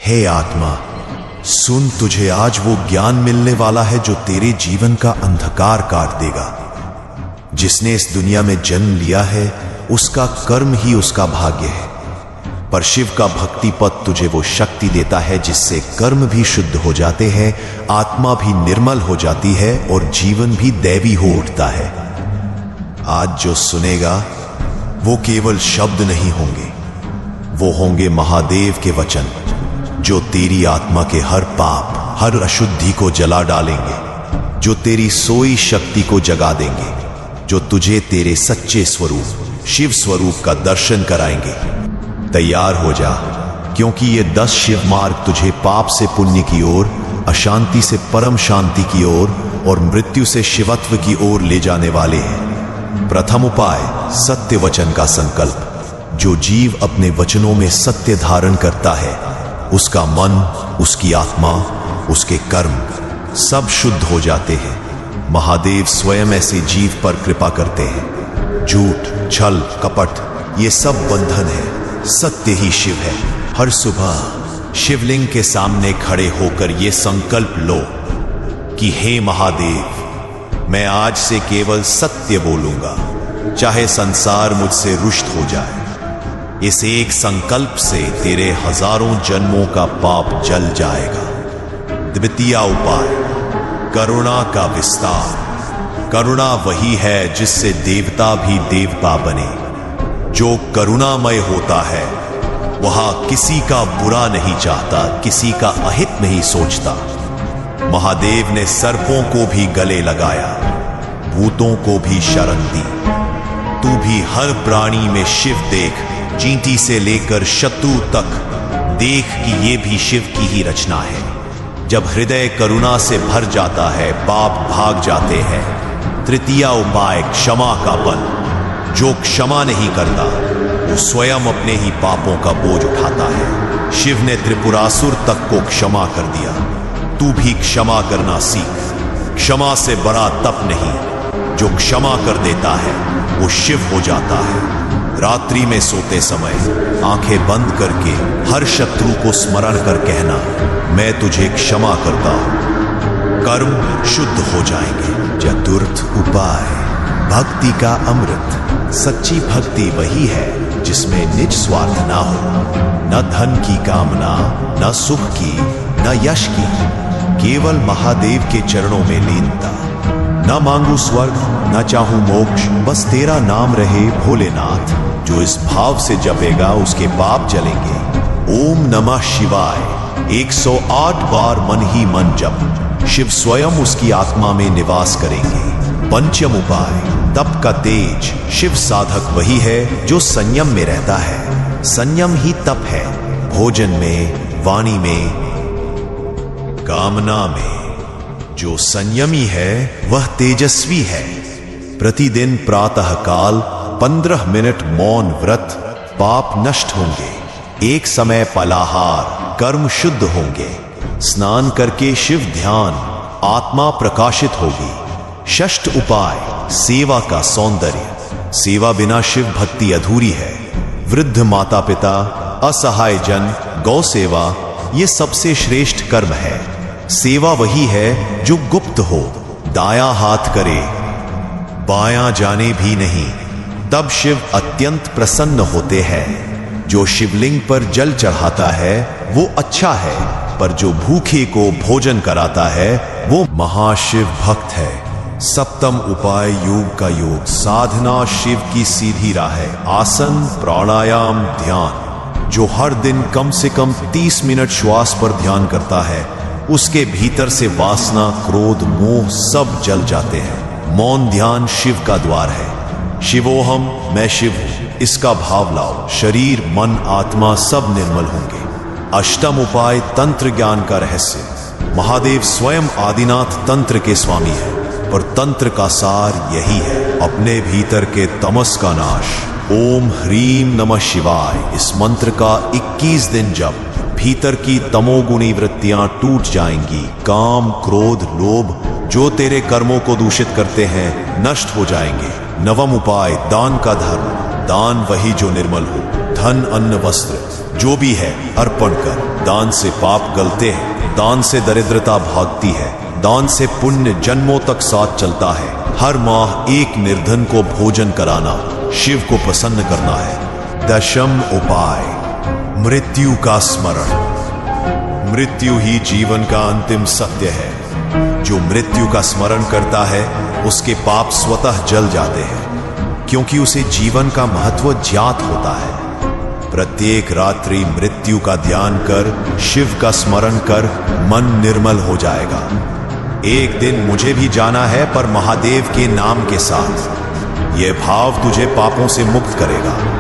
हे आत्मा, सुन, तुझे आज वो ज्ञान मिलने वाला है जो तेरे जीवन का अंधकार काट देगा। जिसने इस दुनिया में जन्म लिया है उसका कर्म ही उसका भाग्य है, पर शिव का भक्ति पद तुझे वो शक्ति देता है जिससे कर्म भी शुद्ध हो जाते हैं, आत्मा भी निर्मल हो जाती है और जीवन भी दैवी हो उठता है। आज जो सुनेगा वो केवल शब्द नहीं होंगे, वो होंगे महादेव के वचन जो तेरी आत्मा के हर पाप, हर अशुद्धि को जला डालेंगे, जो तेरी सोई शक्ति को जगा देंगे, जो तुझे तेरे सच्चे स्वरूप शिव स्वरूप का दर्शन कराएंगे। तैयार हो जा, क्योंकि ये 10 शिव मार्ग तुझे पाप से पुण्य की ओर, अशांति से परम शांति की ओर और मृत्यु से शिवत्व की ओर ले जाने वाले हैं। प्रथम उपाय, सत्य वचन का संकल्प। जो जीव अपने वचनों में सत्य धारण करता है उसका मन, उसकी आत्मा, उसके कर्म सब शुद्ध हो जाते हैं। महादेव स्वयं ऐसे जीव पर कृपा करते हैं। झूठ, छल, कपट ये सब बंधन है, सत्य ही शिव है। हर सुबह शिवलिंग के सामने खड़े होकर ये संकल्प लो कि हे महादेव, मैं आज से केवल सत्य बोलूंगा, चाहे संसार मुझसे रुष्ट हो जाए। इस एक संकल्प से तेरे हजारों जन्मों का पाप जल जाएगा। द्वितीय उपाय, करुणा का विस्तार। करुणा वही है जिससे देवता भी देवता बने। जो करुणामय होता है वह किसी का बुरा नहीं चाहता, किसी का अहित नहीं सोचता। महादेव ने सर्पों को भी गले लगाया, भूतों को भी शरण दी। तू भी हर प्राणी में शिव देख, चींटी से लेकर शत्रु तक देख कि ये भी शिव की ही रचना है। जब हृदय करुणा से भर जाता है पाप भाग जाते हैं। तृतीय उपाय, क्षमा का बल। जो क्षमा नहीं करता वो स्वयं अपने ही पापों का बोझ उठाता है। शिव ने त्रिपुरासुर तक को क्षमा कर दिया। तू भी क्षमा करना सीख। क्षमा से बड़ा तप नहीं, जो क्षमा कर देता है वो शिव हो जाता है। रात्रि में सोते समय आंखें बंद करके हर शत्रु को स्मरण कर कहना, मैं तुझे क्षमा करता हूं। कर्म शुद्ध हो जाएंगे। चतुर्थ उपाय, भक्ति का अमृत। सच्ची भक्ति वही है जिसमें निज स्वार्थ ना हो, न धन की कामना, न सुख की, न यश की, केवल महादेव के चरणों में लीनता। न मांगू स्वर्ग, न चाहूं मोक्ष, बस तेरा नाम रहे भोलेनाथ। जो इस भाव से जपेगा उसके पाप जलेंगे। ओम नमः शिवाय 108 बार मन ही मन जप। शिव स्वयं उसकी आत्मा में निवास करेंगे। पंचम उपाय, तप का तेज। शिव साधक वही है जो संयम में रहता है। संयम ही तप है। भोजन में, वाणी में, कामना में जो संयमी है वह तेजस्वी है। प्रतिदिन प्रातः काल 15 मिनट मौन व्रत, पाप नष्ट होंगे। एक समय फलाहार, कर्म शुद्ध होंगे। स्नान करके शिव ध्यान, आत्मा प्रकाशित होगी। षष्ठ उपाय, सेवा का सौंदर्य। सेवा बिना शिव भक्ति अधूरी है। वृद्ध माता पिता, असहाय जन, गौ सेवा ये सबसे श्रेष्ठ कर्म है। सेवा वही है जो गुप्त हो, दायां हाथ करे, बायां जाने भी नहीं, तब शिव अत्यंत प्रसन्न होते हैं। जो शिवलिंग पर जल चढ़ाता है वो अच्छा है, पर जो भूखे को भोजन कराता है वो महाशिव भक्त है। सप्तम उपाय, योग का योग। साधना शिव की सीधी राह है। आसन, प्राणायाम, ध्यान। जो हर दिन कम से कम 30 मिनट श्वास पर ध्यान करता है उसके भीतर से वासना, क्रोध, मोह सब जल जाते हैं। मौन ध्यान शिव का द्वार है। शिवोहम, मैं शिव हूं, इसका भाव लाओ। शरीर, मन, आत्मा सब निर्मल होंगे। अष्टम उपाय, तंत्र ज्ञान का रहस्य। महादेव स्वयं आदिनाथ तंत्र के स्वामी है, पर तंत्र का सार यही है, अपने भीतर के तमस का नाश। ओम ह्रीम नमः शिवाय इस मंत्र का 21 दिन जप। भीतर की तमोगुणी वृत्तियां टूट जाएंगी। काम, क्रोध, लोभ जो तेरे कर्मों को दूषित करते हैं नष्ट हो जाएंगे। नवम उपाय, दान का धर्म। दान वही जो निर्मल हो। धन, अन्न, वस्त्र जो भी है अर्पण कर। दान से पाप गलते हैं, दान से दरिद्रता भागती है, दान से पुण्य जन्मों तक साथ चलता है। हर माह एक निर्धन को भोजन कराना शिव को प्रसन्न करना है। दशम उपाय, मृत्यु का स्मरण। मृत्यु ही जीवन का अंतिम सत्य है। जो मृत्यु का स्मरण करता है उसके पाप स्वतः जल जाते हैं, क्योंकि उसे जीवन का महत्व ज्ञात होता है। प्रत्येक रात्रि मृत्यु का ध्यान कर, शिव का स्मरण कर, मन निर्मल हो जाएगा। एक दिन मुझे भी जाना है, पर महादेव के नाम के साथ। यह भाव तुझे पापों से मुक्त करेगा।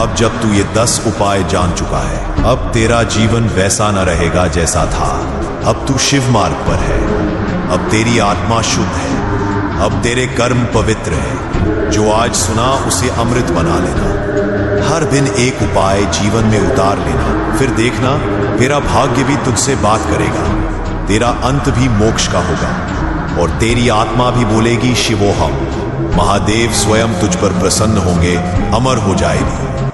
अब जब तू ये 10 उपाय जान चुका है, अब तेरा जीवन वैसा न रहेगा जैसा था। अब तू शिव मार्ग पर है। अब तेरी आत्मा शुद्ध है। अब तेरे कर्म पवित्र है। जो आज सुना उसे अमृत बना लेना। हर दिन एक उपाय जीवन में उतार लेना, फिर देखना तेरा भाग्य भी तुझसे बात करेगा। तेरा अंत भी मोक्ष का होगा और तेरी आत्मा भी बोलेगी शिवोहम। महादेव स्वयं तुझ पर प्रसन्न होंगे, अमर हो जाएगी।